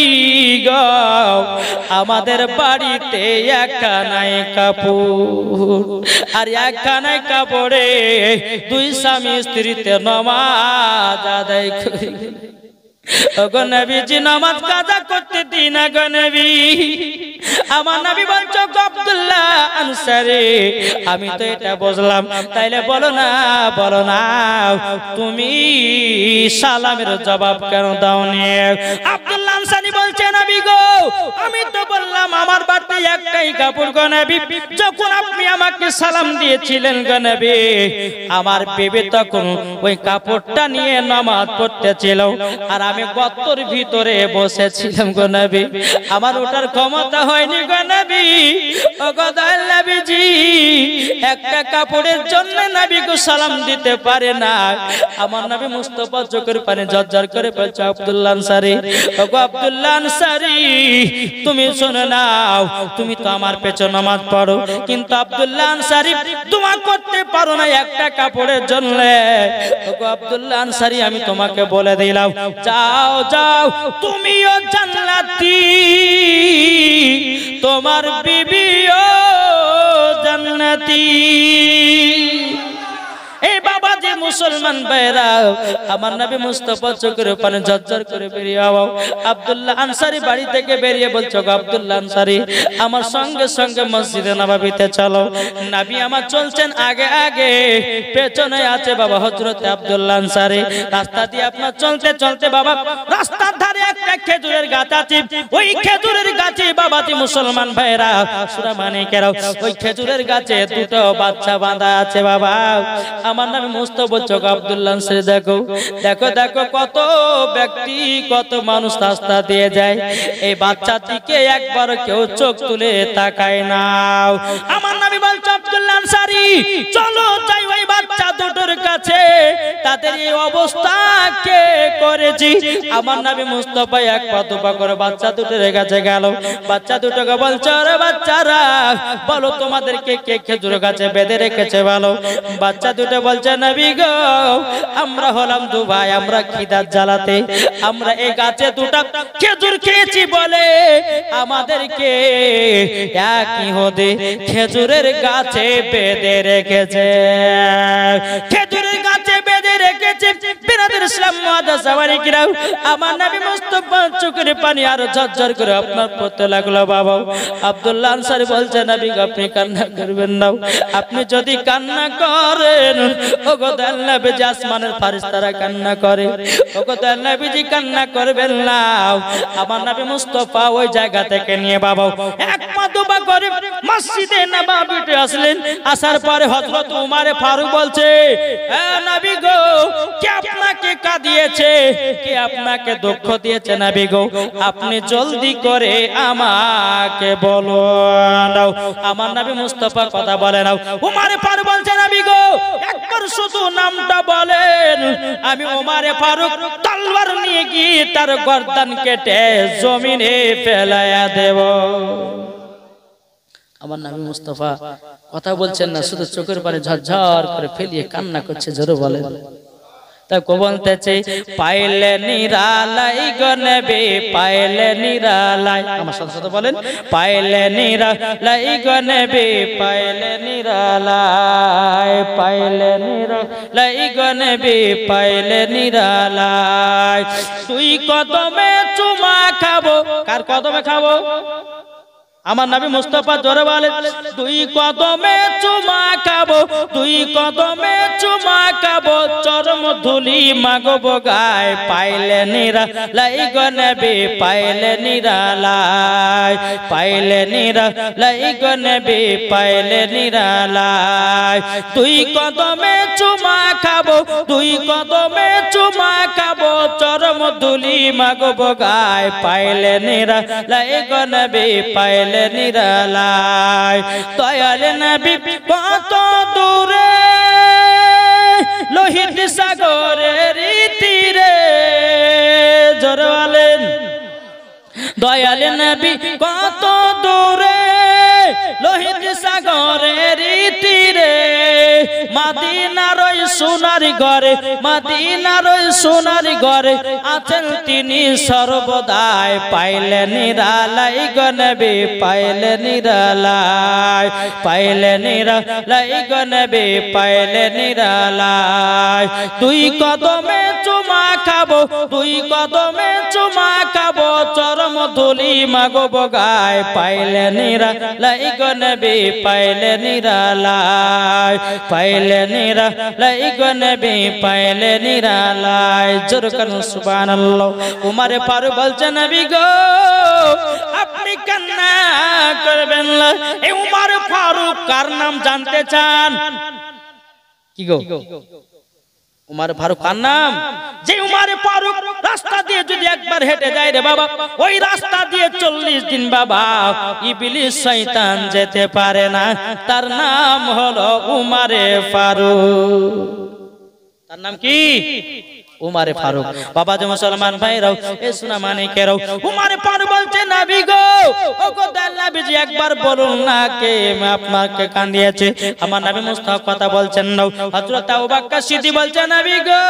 গো, আমাদের বাড়িতে একখানায় কাপড়, আর একখানায় কাপড়ে দুই স্বামী স্ত্রীতে নামাজ আদায় করি। ওগো নবীজি, নামাজ কাজা করতে দিন না গো নবী। আমার নবী বলছো আব্দুল্লাহ আনসারী, আমি তো এটা বুঝলাম, তাইলে বলো না, বলো না তুমি সালামের জবাব কেন দাওনি? আব্দুল্লাহ আনসারী বলছে, নবী গো, আমি তো বললাম আমার বাড়িতে একটাই কাপড় গো নবী। যখন আপনি আমাকে সালাম দিয়েছিলেন গো নবী, আমার বিবি তখন ওই কাপড়টা নিয়ে নামাজ পড়তেছিল, আর আমি গর্তের ভিতরে বসেছিলাম গো নবী, আমার ওঠার ক্ষমতা হয়নি গো নবী। ও গো নবীজি, একটা কাপড়ের জন্য নবী গো সালাম দিতে পারে না। আমার নবী মুস্তাফা চোখের পানি ঝরঝর করে বলছে, আব্দুল্লাহ আনসারী, ও গো আব্দুল্লাহ আনসারী, তুমি শুনে নাও, তুমি তো আমার পেছনে নামাজ পড়ো, কিন্তু আব্দুল্লাহ আনসারী দোয়া করতে পারো না একটা কাপড়ের জন্য। ও গো আব্দুল্লাহ আনসারী, আমি তোমাকে বলে দিলাম, যাও যাও, তুমিও জান্নাতি, তোমার বিবিও জান্নাতি। এই বাবা যে মুসলমান ভাইরা, আমার নবী মুস্তাফা চোখের পানি ঝরঝর করে বেরিয়ে আও। আব্দুল্লাহ আনসারী বাড়ি থেকে বেরিয়ে বলছো, আব্দুল্লাহ আনসারী, আমার সঙ্গে সঙ্গে মসজিদে নববীতে চলো। নবী আমার চলছেন আগে আগে, পেছনে আছে বাবা হযরত আব্দুল্লাহ আনসারী। রাস্তা দিয়ে আপনার চলতে চলতে বাবা রাস্তার ধারে একটা খেজুরের গাছ আছে, ওই খেজুরের গাছে বাবাজি মুসলমান ভাইরা সূরা মানিকেরাও, ওই খেজুরের গাছে দুটো বাচ্চা বাঁধা আছে বাবা। আমার নামে মুস্তাফা বলছো, আব্দুল্লাহ আনসারী, দেখো দেখো দেখো, কত ব্যক্তি কত মানুষ রাস্তা দিয়ে যায়, এই বাচ্চাটিকে একবার কেউ চোখ তুলে তাকায় না। আমার নবী বলছো, আব্দুল্লাহ আনসারী, চলো যাই ওই বাচ্চা দুটোর কাছে, তাদের এই অবস্থা কে করেছি। আমার নবী মুস্তাফা এক পা দুপা করে বাচ্চা দুটোর কাছে গেল। বাচ্চা দুটোকে বলছো, রে বাচ্চারা, বলো তোমাদেরকে কে খেজুর গাছে বেঁধে রেখেছে বলো। বাচ্চা দুটো বলছে, নবী গো, আমরা হলাম দু ভাই, আমরা খিদার জ্বালাতে আমরা এই গাছে দুটো খেজুর খেয়েছি বলে আমাদেরকে একই হদে খেজুরের গাছে বেঁধে রেখেছে, খেজুরের গাছে বেঁধে রেখেছে। বিরাদের ইসলাম মাদ্রাসা মানিকরাম, আমার নবী মুস্তাফা চোখের পানি আর ঝরঝর করে আপনার পড়তে লাগলো বাবা। আব্দুল্লাহ আনসারী বলছে, নবী আপনি কান্না করবেন না, আপনি যদি কান্না করেন, ও গো নবীজি, আসমানের ফেরেশতারা কান্না করে, ও গো নবীজি কান্না করবেন না। আমার নবী মুস্তাফা ওই জায়গা থেকে নিয়ে বাবা এক পা দুপা করে মসজিদে নববীতে আসলেন। আসার পরে হযরত উমর ফারুক বলছে, এ নবী গো, কে আপনাকে কাঁদিয়েছে, কে আপনাকে দুঃখ দিয়েছে নবী গো, আপনি জলদি করে আমাকে বলুন। আমার নবী মুস্তাফা কথা বলে নাও। উমর ফারুক বলছে, নবী গো, একবার শুধু নামটা বলেন, আমি উমর ফারুক তলোয়ার নিয়ে গিয়ে তার গর্দান কেটে জমিনে ফেলায়া দেব। আমার নবী মুস্তাফা কথা বলছেন না, শুধু চোখের পানি ঝরঝর করে ফেলিয়ে কান্না করছে, জোরে বলেন। তাকে বলতেছে, পাইলে নিরালাই গো নবী, পাইলে নিরালাই, আমার সাথে সাথে বলেন, পাইলে নিরালাই গো নবী, পাইলে নিরালাই, পাইলে নিরালাই গো নবী, পাইলে নিরালাই। তুই কদমে চুমা খাবো, কার কদমে খাবো? আমার নবী মুস্তাফা জোরে বলে দুই কদমে চুমা খাবো, দুই কদমে চুমা খাবো, চরম ধুলি মাগবো গায়, পাইলে নিরালাই গো নবী, পাইলে নিরালাই, পাইলে নিরালাই গো নবী, পাইলে নিরালাই। দুই কদমে চুমা খাবো, দুই কদমে চুমা খাবো, চরম ধুলি মাগবো গায়, পাইলে নিরালাই গো নবী, পাইলে নিরালাই। দয়াল নবী কত দূরে লোহিত সাগরের তীরে, জোরে বলেন দয়াল নবী কত দূরে লোহিত সাগরের তীরে, মদিনার ওই সোনার ঘরে, মদিনার ওই সোনার ঘরে আছেন তিনি সর্বদাই, পাইলে নিরালাই গো নবী, পাইলে নিরালাই, পাইলে নিরালাই গো নবী, পাইলে নিরালাই। দুই কদমে চুমা খাবো, দুই কদমে চুমা খাবো, চরম ধুলি মাগবো গায়, পাইলে নিরালাই গো নবী, পাইলে নিরালাই, পাইলে নিরালাই গো নবী, পাইলে নিরালাই। জোরে করুন সুবহানাল্লাহ। উমর ফারুক বলছে নবী গো আপনি কান্না করবেন না। এই উমর ফারুক কার নাম জানতে চান? কি গো উমর ফারুক কার নাম? যে উমর ফারুক রাস্তা দিয়ে যদি একবার হেঁটে যায় রে বাবা, ওই রাস্তা দিয়ে 40 দিন বাবা ইবলিস শয়তান যেতে পারে না। তার নাম হলো উমর ফারুক। তার নাম কি? উমর ফারুক। বাবা যে মুসলমান ভাইরাও এ সোনা মানিকেরাও, উমর ফারুক বলছে নবী গো, ও গো নবীজি একবার বলুন না কে আপনাকে কাঁদিয়েছে। আমার নবী মুস্তাফা কথা বলছেন না। হযরত আবু বকর সিদ্দিক বলছে নবী গো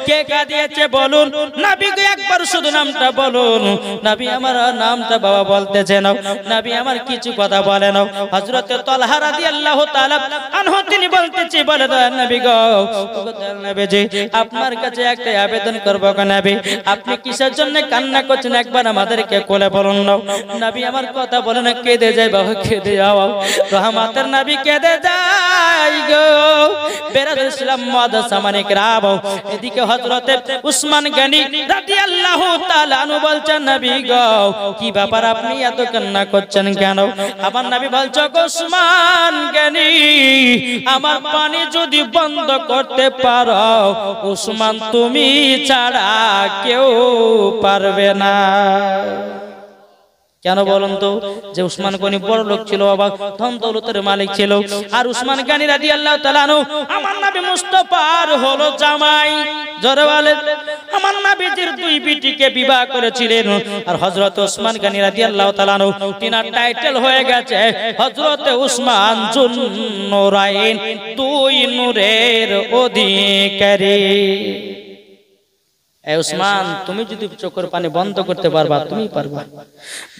কে কাঁদিয়েছে বলুন। নবী গো একবার শুধু নামটা বলুন। নবী আমার নামটা বাবা বলতেছে না, নবী আমার কিছু কথা বলে না। হযরত তালহা রাদিয়াল্লাহু তাআলা আনহু তিনি বলতেছে বলে নবী গো, ও গো নবীজি আপনার কাছে একটা আবেদন করব গো নবী, আপনি কিসের জন্য কান্না করছেন একবার আমাদেরকে কোলে বলুন না। নবী আমার কথা বলে না, কেঁদে যায় বাবা, কেঁদে যাও। রহমতের নবী কেঁদে যায় গো। বেরাদুল ইসলাম মুআদ্দাস মানিকরাম, এদিকে হযরত উসমান গনি রাদিয়াল্লাহু তাআলা আনহু বলছেন নবী গো কি ব্যাপার আপনি এত কান্না করছেন কেন? আমার নবী বলছে গো উসমান গনি, আমার পানি যদি বন্ধ করতে পারো উসমান তুমি ছাড়া কেউ পারবে না। কেন বলুন তো? যে উসমান গনি বড় লোক ছিল বাবা, ধন দৌলতের মালিক ছিল। আর উসমান গনি রাদিয়াল্লাহু তাআলা আনহু আমার নবী মুস্তাফার হলো জামাই। জোরে বলেন। আমার নবীজির দুই বিটিকে বিবাহ করেছিলেন। আর হযরত উসমান গনি রাদিয়াল্লাহু তাআলা আনহু তিনার টাইটেল হয়ে গেছে হযরত উসমান জুন নূরাইন, দুই নূরের অধিকারী। এ উসমান তুমি যদি চোখের পানি বন্ধ করতে পারবা তুমি পারবা।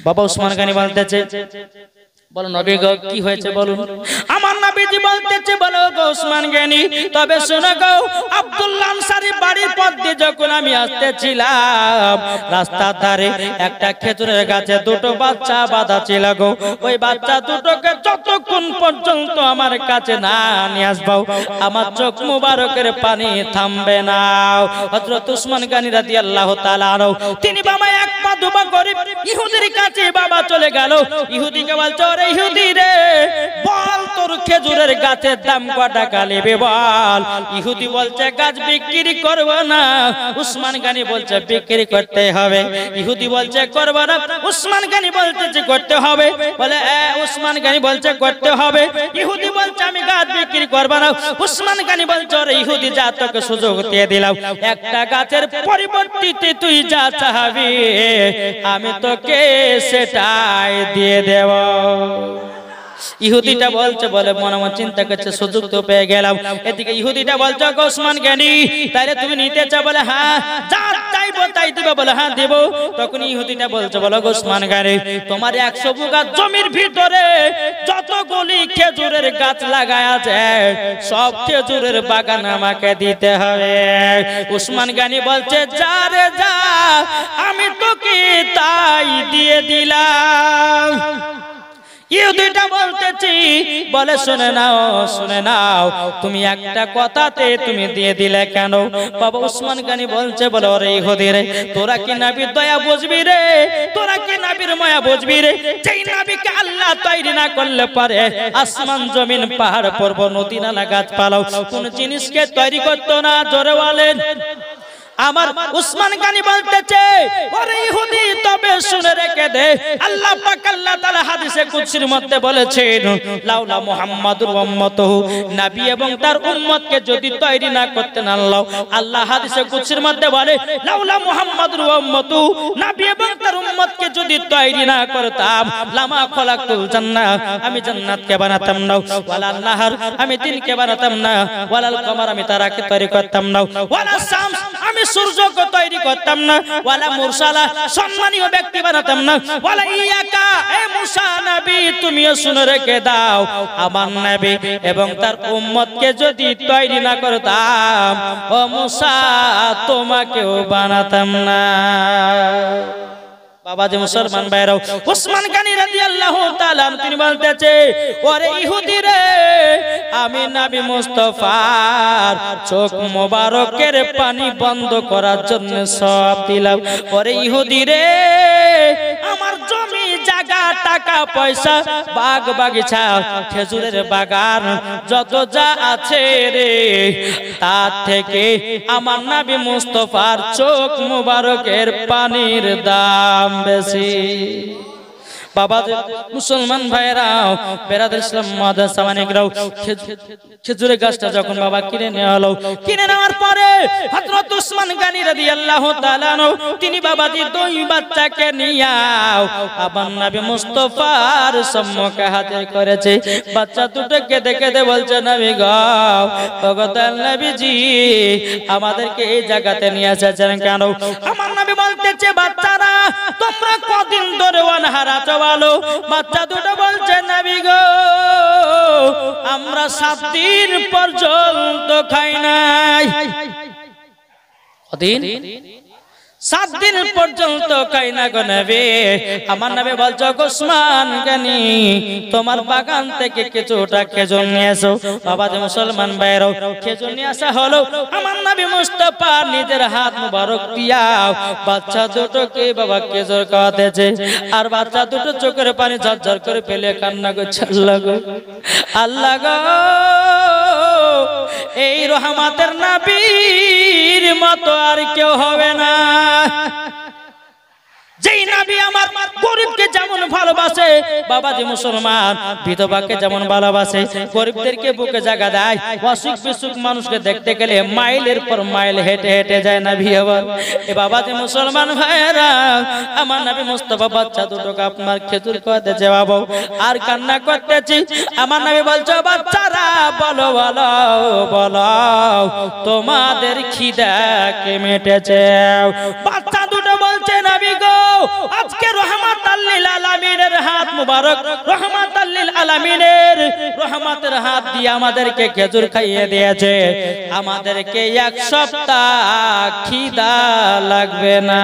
বাবা উসমান গনি বলতেছে বলো নবী গো কি হয়েছে বলুন। আমার নবীজি বলতেছে বলো গো উসমান গনি, তবে শোনো গো আব্দুল্লাহ আনসারী বাড়ির পথ দিয়ে যখন আমি আসতেছিলাম রাস্তার ধারে একটা খেজুরের গাছে দুটো বাচ্চা বাঁধা ছিল গো। ওই বাচ্চা দুটোকে যতক্ষণ পর্যন্ত আমার কাছে না নিয়ে আসবো আমার চোখ মুবারকের পানি থামবে না। হযরত উসমান গনি রাদিয়াল্লাহু তাআলা আনহু তিনি বাবা এক পা দুপা করে ইহুদির কাছে বাবা চলে গেল। ইহুদিকে বলছে ওরে ইহুদি রে, বল তোর খেজুরের গাছের দাম কত টাকা নেবে বল। ইহুদি বলছে গাছ বিক্রি করব না। উসমান গনি বলছে বিক্রি করতে হবে। ইহুদি বলছে করব না। উসমান গনি বলছে করতে হবে। বলে উসমান গনি বলছে করতে হবে। ইহুদি বলছে আমি গাছ বিক্রি করব না। উসমান গনি বলছে ওরে ইহুদি যা তোকে সুযোগ দিয়ে দিলাম, একটা গাছের পরিবর্তে তুই যা চাইবি আমি তোকে সেটাই দিয়ে দেব। ইহুদিটা বলছে বলে মনে মনে চিন্তা করছে সুযোগ তো পেয়ে গেলাম। এদিকে ইহুদিটা বলছে গো উসমান গনি তাহলে তুমি নিতে চাও? বলে হ্যাঁ, যা চাই চাইবো তাই দিবে বলে হ্যাঁ দেব। তখন ইহুদিটা বলছে বলো ওসমান গানি তোমার 100 বিঘা জমির ভিতরে যতগুলি খেজুরের গাছ লাগায় আছে সব খেজুরের বাগান আমাকে দিতে হবে। ওসমান গানি বলছে যা রে যা আমি তোকে তাই দিয়ে দিলাম। ইহুদিটা বলতেছি বলে শুনে নাও তুমি একটা কথাতে তুমি দিয়ে দিলে কেন? বাবা ওসমান গানি বলছে বলে ওরে ইহুদি রে তোরা কি নবীর দয়া বুঝবি রে, তোরা কি নবীর মায়া বুঝবি রে? যেই নবীকে আল্লাহ তৈরি না করলে পারে আসমান জমিন পাহাড় পর্বত নদী নালা গাছপালা কোন জিনিসকে তৈরি করতো না। জোরে বলেন। আমার ওসমান গানি বলতেছে ওরে ইহুদি তবে শুনে রেখে দে আল্লাহ পাক আল্লাহ তাআলা হাদিসে কুদসির মধ্যে বলেছেন লাউলা মুহাম্মাদুর ওয়া উম্মতুহু নবী এবং তার উম্মতকে যদি তৈরি না করতেন আল্লাহ হাদিসে কুদসির মধ্যে বলে লাউলা মুহাম্মাদুর ওয়া উম্মতুহু নবী এবং তার উম্মতকে যদি তৈরি না করতাম লামা খলাকতুল জান্নাহ আমি জান্নাতকে বানাতাম না, ওয়ালাল নাহার আমি দিনকে বানাতাম না, ওয়ালাল কমার আমি তারাকে তৈরি করতাম না, ওয়ালা শামস আমি সূর্যকে তৈরি করতাম না, ওয়ালা মুরসালা সম্মানীয় ব্যক্তি বানাতাম না, ওয়ালা ইয়াকা এ মুসা নবী তুমিও শুনে রেখে দাও আমার নবী এবং তার উম্মতকে যদি তৈরি না করতাম ও মুসা তোমাকেও বানাতাম না। বাবা যে মুসলমান ভাইরাও ওসমান গানি রাদিয়াল্লাহু তাআলা তিনি বলতেছে ওরে ইহুদি রে আমি নবী মুস্তাফার চোখ মোবারকের পানি বন্ধ করার জন্য সব দিলাম। ওরে ইহুদি রে আমার জমি জায়গা টাকা পয়সা বাগ বাগিচা খেজুরের বাগান যত যা আছে রে তার থেকে আমার নবী মুস্তাফার চোখ মোবারকের পানির দাম বেশি। বাবা মুসলমান ভাইরাও বেরাদার ইসলাম মাদ্রাসা মানিকরাও খেজুরের গাছটা যখন বাবা কিনে নেওয়া হলো, কিনে নেওয়ার পরে হযরত ওসমান গানি রাদিয়াল্লাহু তাআলা তিনি বাবাজি দুই বাচ্চাকে নিয়ে আবার নবী মুস্তাফার সম্মুখে হাজির করেছে। বাচ্চা দুটোকে দেখে বলছে নবী গো ওগো তার নবীজি আমাদেরকে এই জায়গাতে নিয়ে এসেছেন কেন? আমার নবী বলতেছে বাচ্চারা তোমরা কদিন ধরে অনাহার আছো বলো? বাচ্চা দুটো বলছে নবী গো আমরা 7 দিন পর্যন্ত খাই নাই। কদিন? 7 দিন পর্যন্ত খাই না গো নবী। আমার নবী বলছে ওসমান গানি তোমার বাগান থেকে কিছুটা খেজুর নিয়ে এসো। বাবা যে মুসলমান ভাইরাও খেজুর নিয়ে আসা হলো। আমার নবী মুস্তাফা নিজের হাত মুবারক দিয়া বাচ্চা দুটোকে বাবা খেজুর খাওয়াতেছে আর বাচ্চা দুটো চোখের পানি ঝরঝর করে ফেলে কান্না করছে আল্লাহ গো আল্লাহ গো এই রহমতের নবীর মতো আর কেউ হবে না। যেই নবী আমার গরিবকে যেমন ভালোবাসে বাবাজি মুসলমান বিধবাকে যেমন ভালোবাসে গরিবদেরকে বুকে জায়গা দেয় অসুখ বিসুখ মানুষকে দেখতে গেলে মাইলের পর মাইল হেঁটে হেঁটে যায় নবী আবার এ বাবাজি মুসলমান ভাইরা আমার নবী মুস্তাফা বাচ্চা দুটোকে আপনার খেজুর খাওয়াতে যাবো আর কান্না করতেছি। আমার নবী বলছে বাচ্চারা বলো বলো বলো তোমাদের খিদা কে মেটেছে? বাচ্চা দুটো বলছে নবী গো আজকে রহমাতাল লিল আলামিনের হাত মুবারক রহমাতাল লিল আলামিনের রহমতের হাত দিয়ে আমাদেরকে খেজুর খাইয়ে দিয়েছে আমাদেরকে 1 সপ্তাহ খিদা লাগবে না।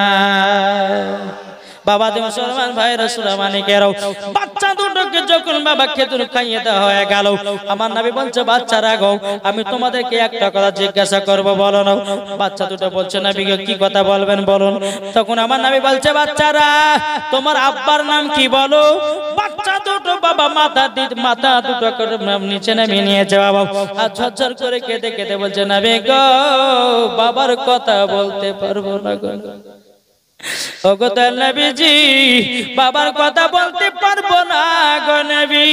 বাবা মুসলমান ভাই রাসূল মানিকেরাও বাচ্চা দুটোকে যখন বাবা খেজুর খাইয়ে দেওয়া হয়ে গেল আমার নবী বলছে বাচ্চারা গো আমি তোমাদেরকে একটা কথা জিজ্ঞাসা করব বলো না। বাচ্চা দুটো বলছে নবী কি কথা বলবেন বলুন। তখন আমার নবী বলছে বাচ্চারা তোমার আব্বার নাম কি বলো? বাচ্চা দুটো বাবা মাথা দুটো করে নিচে নামিয়ে নিয়েছে বাবা আর ঝরঝর করে কেঁদে কেঁদে বলছে নবী গো বাবার কথা বলতে পারবো না গো ওগো তার নবীজি বাবার কথা বলতে পারবো না গো নবী।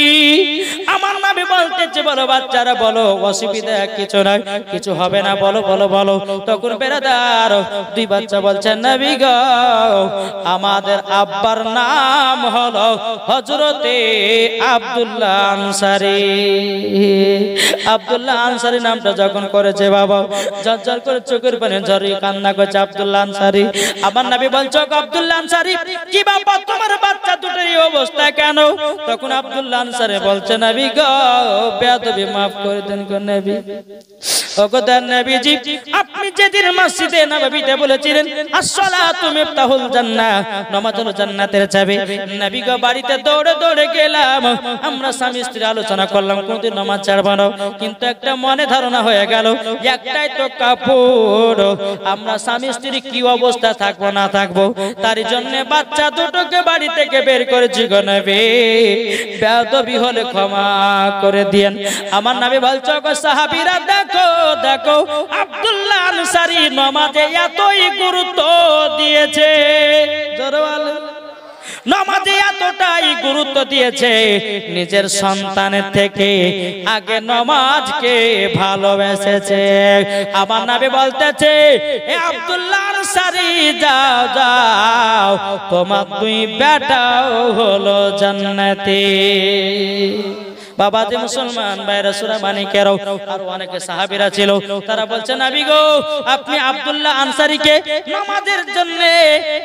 আমার নবী বলতেছে বলো বাচ্চারা বলো, অসুবিধা কিছু নাই, কিছু হবে না, বলো বলো বলো। তখন বেরাদার দুই বাচ্চা বলছেন নবী গো আমাদের আব্বার নাম হলো হযরতে আব্দুল্লাহ আনসারী। আব্দুল্লাহ আনসারী নামটা যখন করেছে বাবা ঝরঝর করে চোখের পানি ঝরিয়ে কান্না করছে আব্দুল্লাহ আনসারী। আমার নবী বলছে আব্দুল্লাহ আনসারী কি বাবা তোমার বাচ্চা দুটোর এই অবস্থা কেন? তখন আব্দুল্লাহ আনসারী বলছে নবী গো বেয়াদবি মাফ করে দেন গো নবী। ওগো নবীজি আপনি যেদিন মসজিদে নববীতে বলেছিলেন আসসালাতু মিফতাহুল জান্নাহ, নামাজ হলো জান্নাতের চাবি, নবী গো বাড়িতে দৌড়ে দৌড়ে গেলাম, আমরা স্বামী স্ত্রী আলোচনা করলাম কোনদিন নামাজ ছাড়ব না, কিন্তু একটা মনে ধারণা হয়ে গেল একটাই তো কাপড়, আমরা স্বামী স্ত্রী কি অবস্থা থাকবো না থাকবো, তার জন্য বাচ্চা দুটোকে বাড়ি থেকে বের করেছি গো নবী, বেয়াদবি হলে ক্ষমা করে দিয়েন। আমার নবী বলছে গো সাহাবীরা দেখো দেখো আব্দুল্লাহ আনসারী নামাজে এতই গুরুত্ব দিয়েছে, নামাজে এতটাই গুরুত্ব দিয়েছে নিজের সন্তানের থেকে আগে নামাজকে ভালোবেসেছে। আমার নবী বলতেছে এ আব্দুল্লাহ আনসারী যাও যাও তোমার দুই বেটাও হলো জান্নাতি। বাবা যে মুসলমান ভাইরা সূরা মানিকের আর অনেকে সাহাবীরা ছিল, তারা বলছে নবী গো আপনি আব্দুল্লাহ আনসারীকে নামাজের জন্য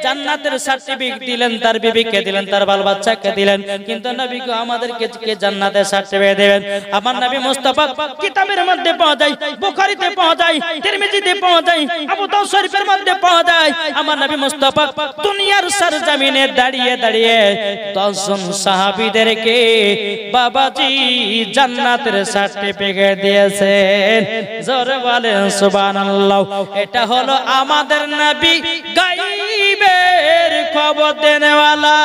জান্নাতের সার্টিফিকেট দিলেন, তার বিবিকে দিলেন, তার বাল বাচ্চাকে দিলেন, কিন্তু নবী গো আমাদেরকে কে জান্নাতের সার্টিফিকেট দেবেন? আমার নবী মুস্তাফা কিতাবের মধ্যে পাওয়া যায়, বুখারীতে পাওয়া যায়, তিরমিজিতে পাওয়া যায়, আবু দাউদ শরীফের মধ্যে পাওয়া যায়। আমার নবী মুস্তাফা দুনিয়ার সরজমিনে দাঁড়িয়ে দাঁড়িয়ে 10 জন সাহাবীদেরকে বাবাজি জান্নাতের সার্টিফিকেট দিয়েছেন। জোরে বলেন সুবহানাল্লাহ। এটা হলো আমাদের নবী গায়বের খবর দেনেওয়ালা।